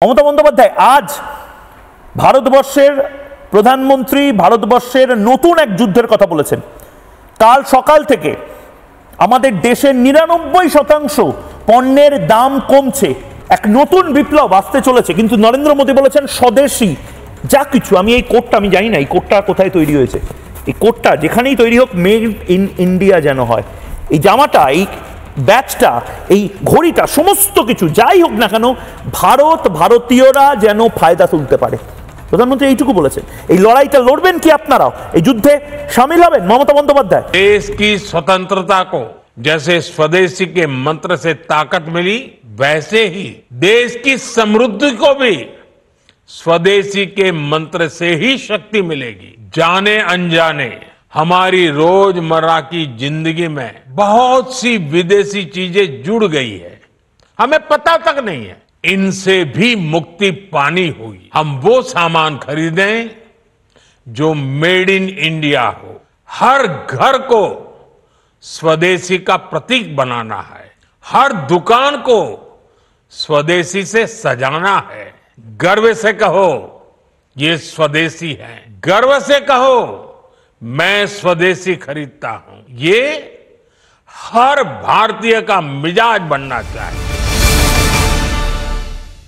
মমতা বন্দ্যোপাধ্যায় আজ ভারতবর্ষের প্রধানমন্ত্রী ভারতবর্ষের নতুন এক যুদ্ধের কথা বলেছেন। কাল সকাল থেকে আমাদের দেশের ৯৯% পণ্যের দাম কমছে, এক নতুন বিপ্লব আসতে চলেছে। কিন্তু নরেন্দ্র মোদী বলেছেন স্বদেশী যা কিছু, আমি এই কোটটা আমি জানি না এই কোটটা কোথায় তৈরি হয়েছে, এই কোটটা যেখানেই তৈরি হোক মেড ইন ইন্ডিয়া যেন হয়। এই জামাটা, এই ব্যাচটা, এই ঘড়িটা, সমস্ত কিছু যাই হোক না কেন ভারতীয়রা যেন ফায়দা তুলতে পারে। প্রধানমন্ত্রী এইটুকু বলেছেন। এই লড়াইটা লড়বেন কি আপনারাও? এই যুদ্ধে শামিল হবেন মমতা বন্দ্যোপাধ্যায়? देश की स्वतंत्रता को जैसे स्वदेशी के मंत्र से ताकत मिली, वैसे ही देश की समृद्धि को भी स्वदेशी के मंत्र से ही शक्ति मिलेगी। जाने अनजाने हमारी रोजमर्रा की जिंदगी में बहुत सी विदेशी चीजें जुड़ गई है, हमें पता तक नहीं है। इनसे भी मुक्ति पानी होगी। हम वो सामान खरीदें जो मेड इन इंडिया हो। हर घर को स्वदेशी का प्रतीक बनाना है, हर दुकान को स्वदेशी से सजाना है। गर्व से कहो ये स्वदेशी है, गर्व से कहो मैं स्वदेशी खरीदता हूं। ये हर भारतीय का मिजाज बनना चाहिए।